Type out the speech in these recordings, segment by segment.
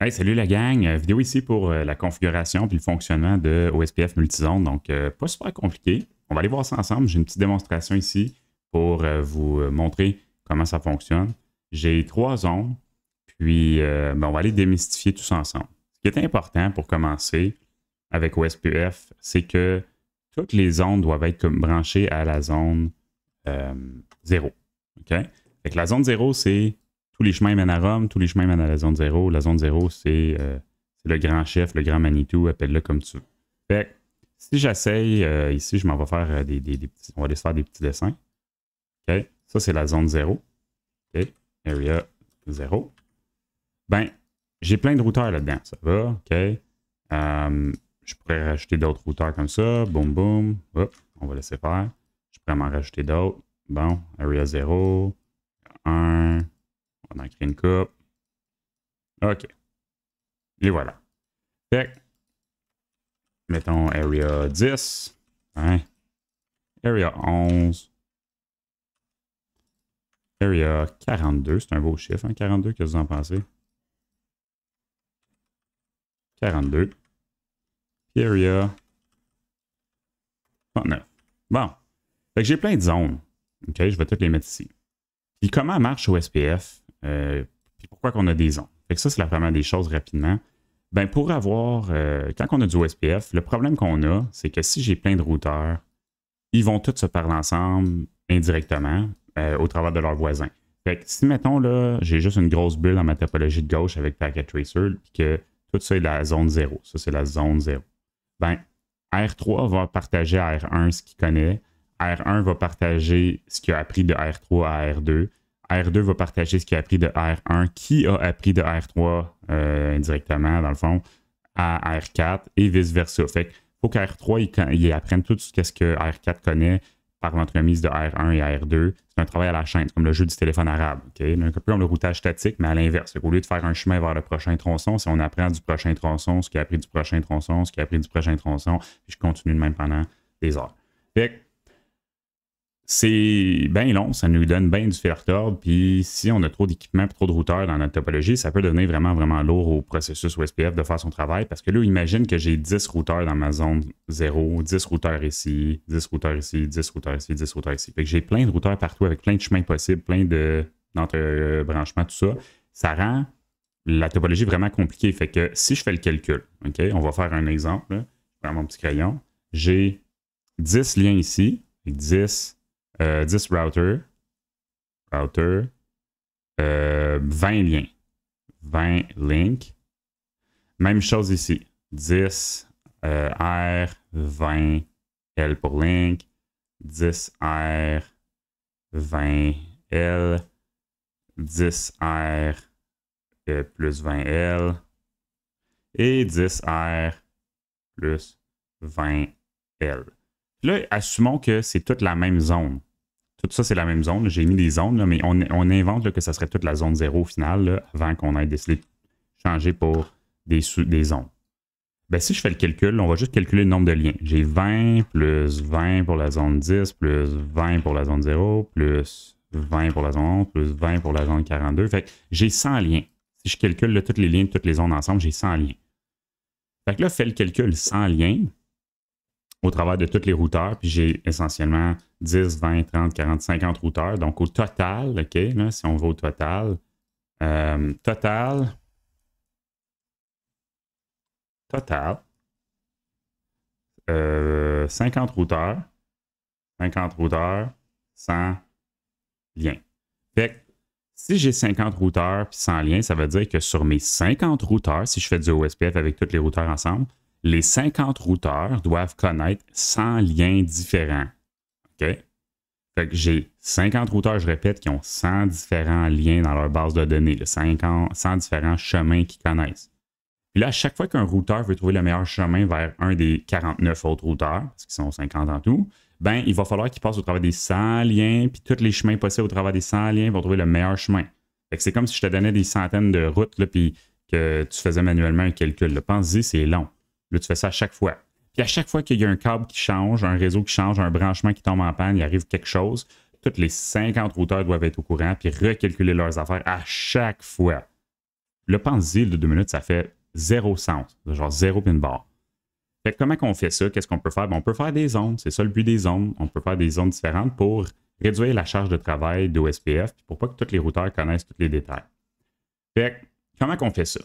Hey, salut la gang! Vidéo ici pour la configuration puis le fonctionnement de OSPF multizone. Donc, pas super compliqué. On va aller voir ça ensemble. J'ai une petite démonstration ici pour vous montrer comment ça fonctionne. J'ai 3 zones, puis on va aller démystifier tout ça ensemble. Ce qui est important pour commencer avec OSPF, c'est que toutes les zones doivent être branchées à la zone 0. OK? Fait que la zone 0, c'est tous les chemins mènent à Rome, tous les chemins mènent à la zone 0. La zone 0, c'est le grand chef, le grand Manitou, appelle-le comme tu veux. Fait que, si j'essaye, ici, je m'en vais faire des petits, on va aller se faire des petits dessins. OK? Ça, c'est la zone 0. OK? Area 0. Ben, j'ai plein de routeurs là-dedans. Ça va? OK? Je pourrais rajouter d'autres routeurs comme ça. Boum, boum. Hop, on va laisser faire. Je pourrais m'en rajouter d'autres. Bon, Area 0. 1. On en crée une coupe. OK. Et voilà. Fait que, mettons Area 10. Hein? Area 11. Area 42. C'est un beau chiffre, hein? 42, qu'est-ce que vous en pensez? 42. Puis Area 39. Bon. Fait que j'ai plein de zones. OK, je vais toutes les mettre ici. Puis comment marche OSPF? Puis pourquoi qu'on a des zones? Fait que ça, c'est la première des choses rapidement. Ben pour avoir, quand on a du OSPF, le problème qu'on a, c'est que si j'ai plein de routeurs, ils vont tous se parler ensemble indirectement au travers de leurs voisins. Fait que si, mettons, là, j'ai juste une grosse bulle dans ma topologie de gauche avec Packet Tracer, puis que tout ça est la zone 0. Ça, c'est la zone 0. Ben, R3 va partager à R1 ce qu'il connaît. R1 va partager ce qu'il a appris de R3 à R2. R2 va partager ce qu'il a appris de R1, qui a appris de R3 indirectement, dans le fond, à R4 et vice-versa. Fait qu'il faut qu'R3 il apprenne tout ce que R4 connaît par l'entremise de R1 et R2. C'est un travail à la chaîne, comme le jeu du téléphone arabe. Okay? Un peu comme le routage statique, mais à l'inverse. Au lieu de faire un chemin vers le prochain tronçon, si on apprend du prochain tronçon, ce qu'il a appris du prochain tronçon, ce qu'il a appris du prochain tronçon, puis je continue de même pendant des heures. Fait que c'est bien long, ça nous donne bien du fil à retordre, puis si on a trop d'équipements et trop de routeurs dans notre topologie, ça peut devenir vraiment, vraiment lourd au processus OSPF de faire son travail, parce que là, imagine que j'ai 10 routeurs dans ma zone 0, 10 routeurs ici, 10 routeurs ici, 10 routeurs ici, 10 routeurs ici. Fait que j'ai plein de routeurs partout avec plein de chemins possibles, plein d'entre-branchements, tout ça. Ça rend la topologie vraiment compliquée. Fait que si je fais le calcul, OK, on va faire un exemple, là. Je prends mon petit crayon. J'ai 10 liens ici, 10 routers, 20 liens, 20 links. Même chose ici, 10 R, 20 L pour link, 10 R, 20 L, 10 R plus 20 L et 10 R plus 20 L. Là, assumons que c'est toute la même zone. Tout ça, c'est la même zone. J'ai mis des zones, là, mais on invente là, que ça serait toute la zone 0 au final, là, avant qu'on ait décidé de changer pour des zones. Ben, si je fais le calcul, on va juste calculer le nombre de liens. J'ai 20 plus 20 pour la zone 10, plus 20 pour la zone 0, plus 20 pour la zone 11, plus 20 pour la zone 42. Fait que j'ai 100 liens. Si je calcule là, toutes les liens de toutes les zones ensemble, j'ai 100 liens. Fait que là, fais le calcul 100 liens au travers de tous les routeurs, puis j'ai essentiellement 10, 20, 30, 40, 50 routeurs. Donc, au total, OK, là, si on va au total, 50 routeurs, 100 liens. Fait que si j'ai 50 routeurs puis 100 liens, ça veut dire que sur mes 50 routeurs, si je fais du OSPF avec tous les routeurs ensemble, les 50 routeurs doivent connaître 100 liens différents. OK? Fait que j'ai 50 routeurs, je répète, qui ont 100 différents liens dans leur base de données, 100 différents chemins qu'ils connaissent. Puis là, à chaque fois qu'un routeur veut trouver le meilleur chemin vers un des 49 autres routeurs, parce qu'ils sont 50 en tout, ben il va falloir qu'il passe au travers des 100 liens, puis tous les chemins possibles au travers des 100 liens pour trouver le meilleur chemin. Fait que c'est comme si je te donnais des centaines de routes, là, puis que tu faisais manuellement un calcul. Pense-y, c'est long. Là, tu fais ça à chaque fois. Puis à chaque fois qu'il y a un câble qui change, un réseau qui change, un branchement qui tombe en panne, il arrive quelque chose, tous les 50 routeurs doivent être au courant puis recalculer leurs affaires à chaque fois. le pense-y, de 2 minutes, ça fait 0 sens, genre 0 pin bar. Fait que comment qu'on fait ça? Qu'est-ce qu'on peut faire? Ben, on peut faire des zones, c'est ça le but des zones. On peut faire des zones différentes pour réduire la charge de travail d'OSPF, pour pas que tous les routeurs connaissent tous les détails. Fait que, comment qu'on fait ça?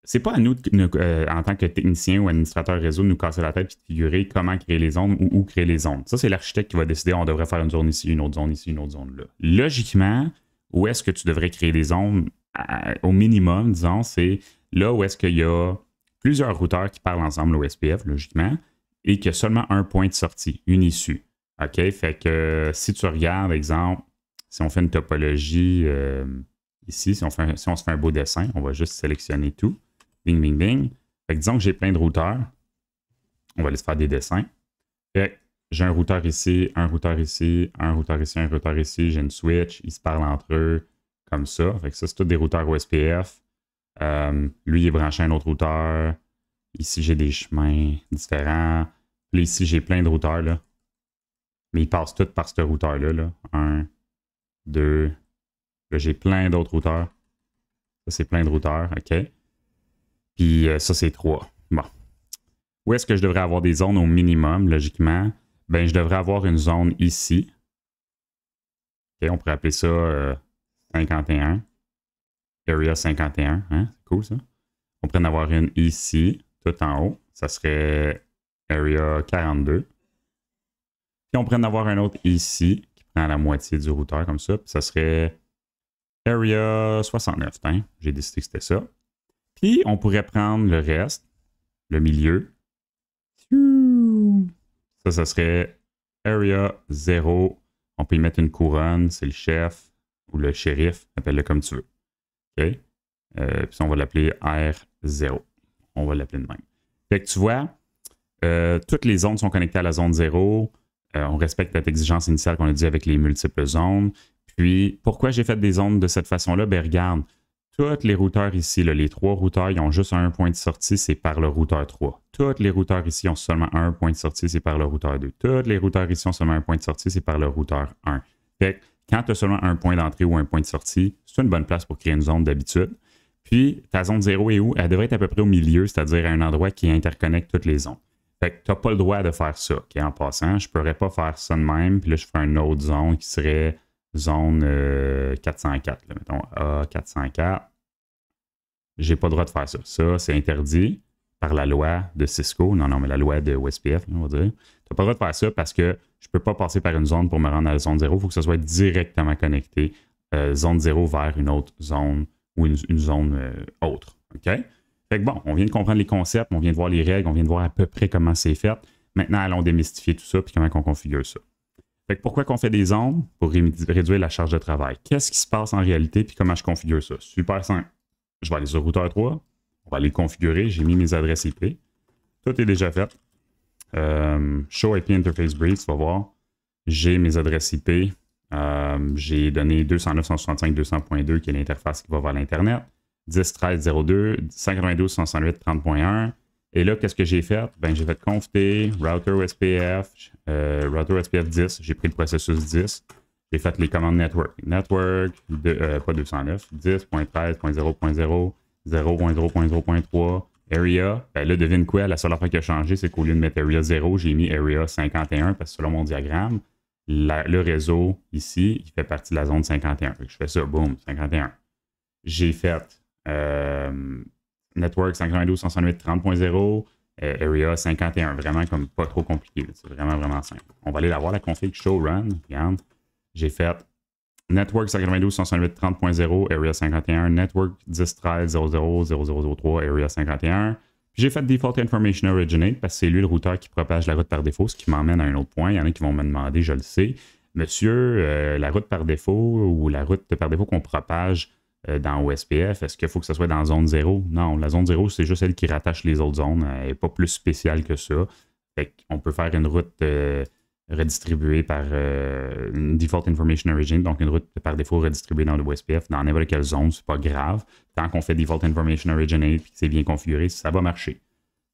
C'est pas à nous, en tant que technicien ou administrateur réseau, de nous casser la tête et de figurer comment créer les zones ou où créer les zones. Ça, c'est l'architecte qui va décider, on devrait faire une zone ici, une autre zone ici, une autre zone là. Logiquement, où est-ce que tu devrais créer des zones au minimum, disons, c'est là où est-ce qu'il y a plusieurs routeurs qui parlent ensemble au SPF, logiquement, et qu'il y a seulement un point de sortie, une issue. OK? Fait que si tu regardes, exemple, si on fait une topologie ici, si on se fait un beau dessin, on va juste sélectionner tout. Bing, bing, bing. Fait que disons que j'ai plein de routeurs. On va aller se faire des dessins. Fait que j'ai un routeur ici, un routeur ici, un routeur ici, un routeur ici. J'ai une switch. Ils se parlent entre eux comme ça. Fait que ça, c'est tous des routeurs OSPF. Lui, il est branché à un autre routeur. Ici, j'ai des chemins différents. Puis ici, j'ai plein de routeurs, là. Mais ils passent tous par ce routeur-là. Là. 1, 2. Là, j'ai plein d'autres routeurs. Ça, c'est plein de routeurs. OK? Puis ça, c'est 3. Bon. Où est-ce que je devrais avoir des zones au minimum, logiquement? Ben, je devrais avoir une zone ici. OK? On pourrait appeler ça 51. Area 51. Hein? C'est cool, ça. On pourrait en avoir une ici, tout en haut. Ça serait Area 42. Puis on pourrait en avoir un autre ici, qui prend la moitié du routeur, comme ça. Puis ça serait Area 69. Hein? J'ai décidé que c'était ça. Puis on pourrait prendre le reste, le milieu. Ça serait Area 0. On peut y mettre une couronne, c'est le chef ou le shérif, appelle-le comme tu veux. OK? Puis on va l'appeler R0. On va l'appeler de même. Fait que tu vois, toutes les zones sont connectées à la zone 0. On respecte cette exigence initiale qu'on a dit avec les multiples zones. Puis, pourquoi j'ai fait des zones de cette façon-là? Ben regarde, tous les routeurs ici, là, les 3 routeurs, ils ont juste un point de sortie, c'est par le routeur 3. Tous les routeurs ici ont seulement un point de sortie, c'est par le routeur 2. Tous les routeurs ici ont seulement un point de sortie, c'est par le routeur 1. Fait que quand tu as seulement un point d'entrée ou un point de sortie, c'est une bonne place pour créer une zone d'habitude. Puis, ta zone 0 est où? Elle devrait être à peu près au milieu, c'est-à-dire à un endroit qui interconnecte toutes les zones. Fait que tu n'as pas le droit de faire ça. Okay, en passant, je ne pourrais pas faire ça de même. Puis là, je ferais une autre zone qui serait zone 404. Là, mettons A404. J'ai pas le droit de faire ça. Ça, c'est interdit par la loi de Cisco. Non, mais la loi de OSPF, on va dire. Tu n'as pas le droit de faire ça parce que je ne peux pas passer par une zone pour me rendre à la zone 0. Il faut que ça soit directement connecté. Zone 0 vers une autre zone ou une zone autre. OK? Fait que bon, on vient de comprendre les concepts, on vient de voir les règles, on vient de voir à peu près comment c'est fait. Maintenant, allons démystifier tout ça puis comment on configure ça. Fait que pourquoi qu'on fait des zones? Pour réduire la charge de travail. Qu'est-ce qui se passe en réalité puis comment je configure ça? Super simple. Je vais aller sur routeur 3, on va aller le configurer, j'ai mis mes adresses IP. Tout est déjà fait. Show IP Interface Brief, tu vas voir. J'ai mes adresses IP. J'ai donné 209.165.200.2 qui est l'interface qui va vers l'Internet. 10.13.02, 192.168, 30.1. Et là, qu'est-ce que j'ai fait? Ben, j'ai fait conft router OSPF, router OSPF 10. J'ai pris le processus 10. J'ai fait les commandes network. Network, pas 209, 10.13.0.0, 0.0.0.3, area. Ben là, devine quoi? La seule affaire qui a changé, c'est qu'au lieu de mettre area 0, j'ai mis area 51 parce que selon mon diagramme, le réseau ici, il fait partie de la zone 51. Fait que je fais ça, boum, 51. J'ai fait Network 592.168 30.0, Area 51. Vraiment comme pas trop compliqué. C'est vraiment, vraiment simple. On va aller la voir, la config show run. Regarde. J'ai fait Network 592.168 30.0, Area 51, Network 10.13.00.0003, Area 51. Puis j'ai fait Default Information Originate parce que c'est lui le routeur qui propage la route par défaut, ce qui m'emmène à un autre point. Il y en a qui vont me demander, je le sais, monsieur, la route par défaut ou la route par défaut qu'on propage dans OSPF, est-ce qu'il faut que ce soit dans zone 0? Non, la zone 0, c'est juste celle qui rattache les autres zones. Elle n'est pas plus spéciale que ça. Fait qu'on peut faire une route redistribuée par une Default Information Origin, donc une route par défaut redistribuée dans le OSPF, dans n'importe quelle zone, c'est pas grave. Tant qu'on fait Default Information Originate et que c'est bien configuré, ça va marcher.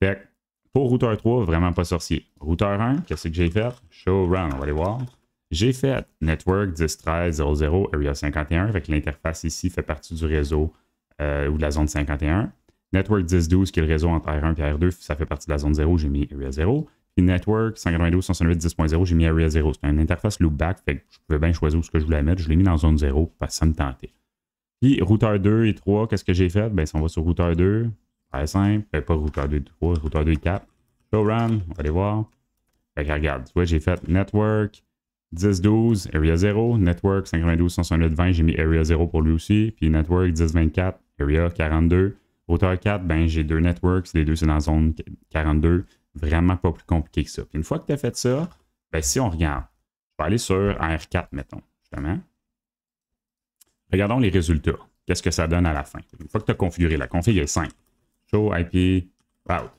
Fait pour routeur 3, vraiment pas sorcier. Routeur 1, qu'est-ce que j'ai fait? Show run, on va aller voir. J'ai fait Network 10.13.00, Area 51, fait que l'interface ici fait partie du réseau ou de la zone 51. Network 1012, qui est le réseau entre R1 et R2, ça fait partie de la zone 0, j'ai mis Area 0. Puis Network 192.168.10.0, j'ai mis Area 0. C'est une interface loopback, fait que je pouvais bien choisir où ce que je voulais mettre. Je l'ai mis dans zone 0 parce que ça me tentait. Puis routeur 2 et 3, qu'est-ce que j'ai fait? Ben, si on va sur routeur 2, très simple. Pas routeur 2 et 3, routeur 2 et 4. Show run, on va aller voir. Fait que regarde, tu vois, j'ai fait Network 1012, Area 0. Network 192.168.20, j'ai mis Area 0 pour lui aussi. Puis Network 1024, Area 42. Routeur 4, ben j'ai deux networks, les deux c'est dans la zone 42. Vraiment pas plus compliqué que ça. Puis une fois que tu as fait ça, ben si on regarde, je vais aller sur R4, mettons, justement. Regardons les résultats. Qu'est-ce que ça donne à la fin? Une fois que tu as configuré, la config est simple. Show IP route.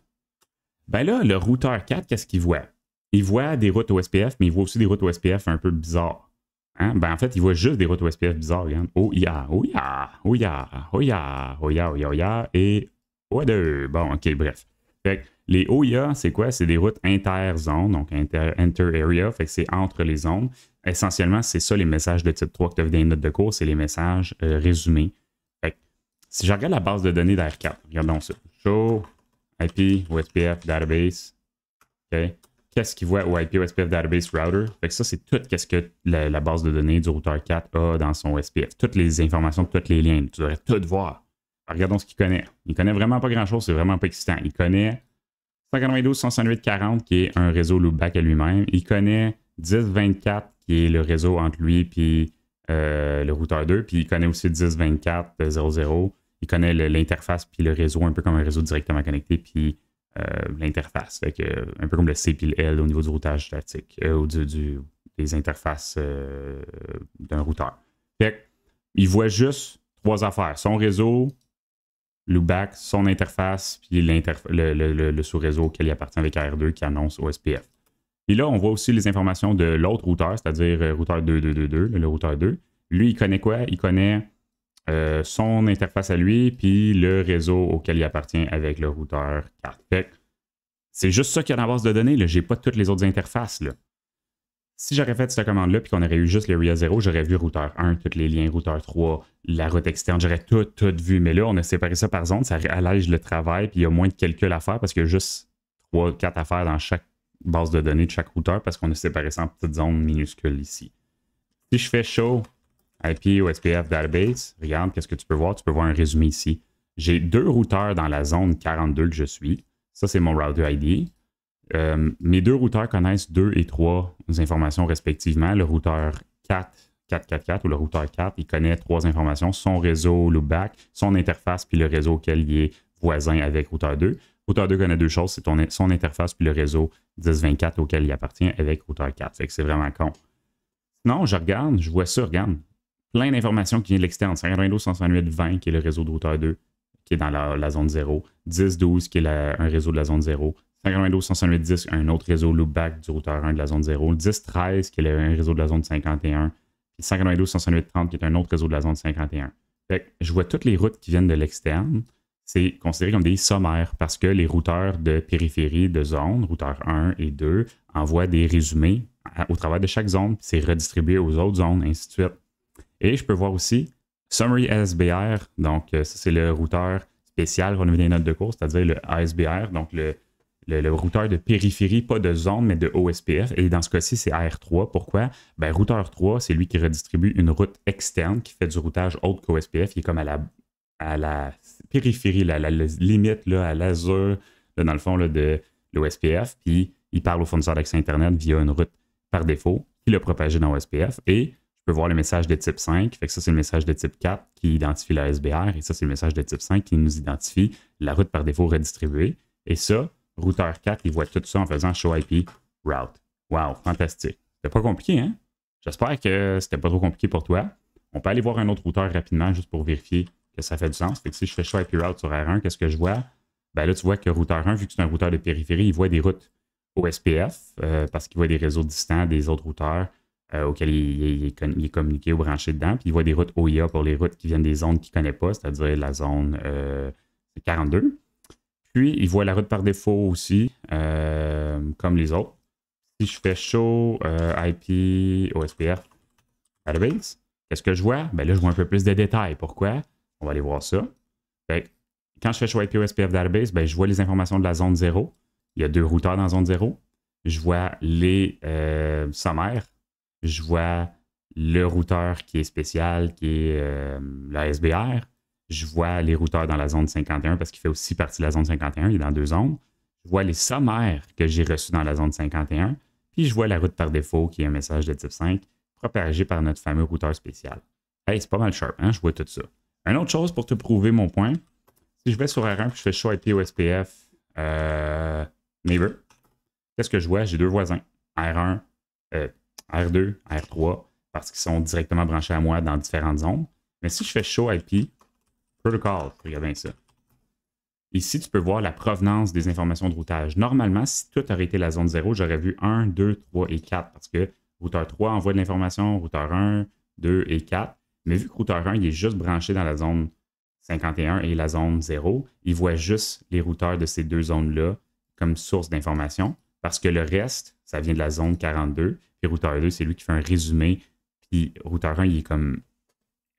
Ben là, le routeur 4, qu'est-ce qu'il voit? Il voit des routes OSPF, mais il voit aussi des routes OSPF un peu bizarres. Hein? Ben en fait, il voit juste des routes OSPF bizarres. Regarde. OIA, OIA, OIA, OIA, OIA, OIA, OIA et OIA2. Bon, ok, bref. Fait que les OIA, c'est quoi? C'est des routes inter-zones, donc inter-area, fait que c'est entre les zones. Essentiellement, c'est ça les messages de type 3 que tu as vu dans les notes de cours, c'est les messages résumés. Fait que si je regarde la base de données d'R4, regardons ça. Show IP OSPF Database. OK. Qu'est-ce qu'il voit au IP OSPF Database Router? Fait que ça, c'est tout ce que la base de données du routeur 4 a dans son OSPF. Toutes les informations, tous les liens. Tu devrais tout voir. Alors, regardons ce qu'il connaît. Il connaît vraiment pas grand-chose, c'est vraiment pas excitant. Il connaît 192.168.40 qui est un réseau loopback à lui-même. Il connaît 10.24 qui est le réseau entre lui et le routeur 2. Puis il connaît aussi 10.24.00. Il connaît l'interface puis le réseau, un peu comme un réseau directement connecté. Puis l'interface. Fait que, un peu comme le C et le L au niveau du routage statique ou des interfaces d'un routeur. Fait que, il voit juste trois affaires. Son réseau, loopback, son interface, puis le sous-réseau auquel il appartient avec R2 qui annonce OSPF. Et là, on voit aussi les informations de l'autre routeur, c'est-à-dire routeur 2222, le routeur 2. Lui, il connaît quoi? Il connaît son interface à lui, puis le réseau auquel il appartient avec le routeur 4. Fait c'est juste ça qu'il y a dans la base de données. Je n'ai pas toutes les autres interfaces. Là. Si j'aurais fait cette commande-là, puis qu'on aurait eu juste l'Area 0, j'aurais vu routeur 1, tous les liens, routeur 3, la route externe, j'aurais tout vu. Mais là, on a séparé ça par zone, ça allège le travail, puis il y a moins de calculs à faire parce qu'il y a juste 3-4 affaires dans chaque base de données de chaque routeur parce qu'on a séparé ça en petites zones minuscules ici. Si je fais show IP OSPF Database, regarde, qu'est-ce que tu peux voir? Tu peux voir un résumé ici. J'ai deux routeurs dans la zone 42 que je suis. Ça, c'est mon router ID. Mes deux routeurs connaissent 2 et 3 informations respectivement. Le routeur 4 ou le routeur 4, il connaît 3 informations. Son réseau loopback, son interface, puis le réseau auquel il est voisin avec routeur 2. Routeur 2 connaît deux choses, c'est son interface puis le réseau 1024 auquel il appartient avec routeur 4. Fait que c'est vraiment con. Sinon, je regarde, je vois ça, regarde. Plein d'informations qui viennent de l'externe. 192.168.20 qui est le réseau de routeur 2 qui est dans la zone 0. 10.12 qui est un réseau de la zone 0. 192.168.10 un autre réseau loopback du routeur 1 de la zone 0. 10.13 qui est un réseau de la zone 51. Puis 192.168.30 qui est un autre réseau de la zone 51. Fait que je vois toutes les routes qui viennent de l'externe. C'est considéré comme des sommaires parce que les routeurs de périphérie de zone, routeurs 1 et 2, envoient des résumés au travers de chaque zone. Puis c'est redistribué aux autres zones, ainsi de suite. Et je peux voir aussi Summary ASBR, donc ça c'est le routeur spécial qu'on a vu dans les notes de cours, c'est-à-dire le ASBR, donc le routeur de périphérie, pas de zone, mais de OSPF. Et dans ce cas-ci, c'est R3. Pourquoi? Ben, routeur 3, c'est lui qui redistribue une route externe qui fait du routage autre qu'OSPF. Il est comme à la périphérie, la limite, là, à l'azur, dans le fond, là, de l'OSPF. Puis il parle au fournisseur d'accès Internet via une route par défaut qui l'a propagé dans OSPF. Et je peux voir le message de type 5. Fait que ça, c'est le message de type 4 qui identifie la SBR. Et ça, c'est le message de type 5 qui nous identifie la route par défaut redistribuée. Et ça, routeur 4, il voit tout ça en faisant show IP route. Wow, fantastique. C'était pas compliqué, hein? J'espère que c'était pas trop compliqué pour toi. On peut aller voir un autre routeur rapidement juste pour vérifier que ça fait du sens. Fait que si je fais show IP route sur R1, qu'est-ce que je vois? Ben là, tu vois que routeur 1, vu que c'est un routeur de périphérie, il voit des routes OSPF parce qu'il voit des réseaux distants des autres routeurs auxquels il est communiqué ou branché dedans. Puis il voit des routes OIA pour les routes qui viennent des zones qu'il ne connaît pas, c'est-à-dire la zone 42. Puis il voit la route par défaut aussi, comme les autres. Si je fais show IP OSPF Database, qu'est-ce que je vois? Ben là, je vois un peu plus de détails. Pourquoi? On va aller voir ça. Fait que quand je fais choix IP OSPF Database, ben, je vois les informations de la zone 0. Il y a 2 routeurs dans la zone 0. Je vois les sommaires. Je vois le routeur qui est spécial, qui est la SBR. Je vois les routeurs dans la zone 51 parce qu'il fait aussi partie de la zone 51. Il est dans 2 zones. Je vois les sommaires que j'ai reçus dans la zone 51. Puis je vois la route par défaut qui est un message de type 5 propagé par notre fameux routeur spécial. Hey, c'est pas mal sharp, hein? Je vois tout ça. Une autre chose pour te prouver mon point, si je vais sur R1 et je fais show IP OSPF Neighbor, qu'est-ce que je vois? J'ai 2 voisins, R1, R2, R3, parce qu'ils sont directement branchés à moi dans différentes zones. Mais si je fais show IP Protocol, regarde bien ça. Ici, tu peux voir la provenance des informations de routage. Normalement, si tout aurait été la zone 0, j'aurais vu 1, 2, 3 et 4 parce que routeur 3 envoie de l'information, routeur 1, 2 et 4. Mais vu que routeur 1 il est juste branché dans la zone 51 et la zone 0, il voit juste les routeurs de ces 2 zones-là comme source d'information parce que le reste, ça vient de la zone 42. Puis routeur 2, c'est lui qui fait un résumé. Puis routeur 1, il est comme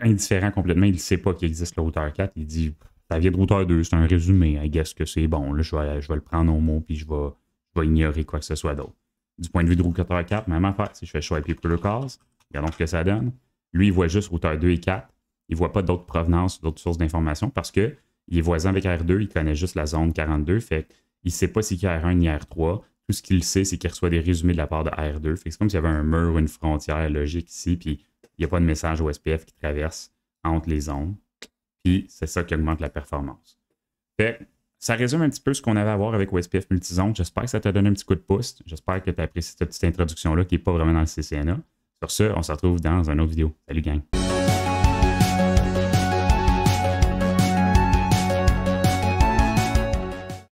indifférent complètement. Il ne sait pas qu'il existe le routeur 4. Il dit... Ça vient de routeur 2, c'est un résumé. I guess que c'est bon. Là, je vais le prendre au mot puis je vais ignorer quoi que ce soit d'autre. Du point de vue de routeur 4, même affaire. Si je fais show IP protocols, regardons ce que ça donne. Lui, il voit juste routeur 2 et 4. Il ne voit pas d'autres provenances, d'autres sources d'informations parce qu'il est voisin avec R2. Il connaît juste la zone 42. Fait qu'il ne sait pas s'il y a R1 ni R3. Tout ce qu'il sait, c'est qu'il reçoit des résumés de la part de R2. Fait que c'est comme s'il y avait un mur ou une frontière logique ici. Puis il n'y a pas de message OSPF qui traverse entre les zones. Puis c'est ça qui augmente la performance. Fait, ça résume un petit peu ce qu'on avait à voir avec OSPF Multizone. J'espère que ça t'a donné un petit coup de pouce. J'espère que tu as apprécié cette petite introduction-là qui n'est pas vraiment dans le CCNA. Sur ce, on se retrouve dans une autre vidéo. Salut gang!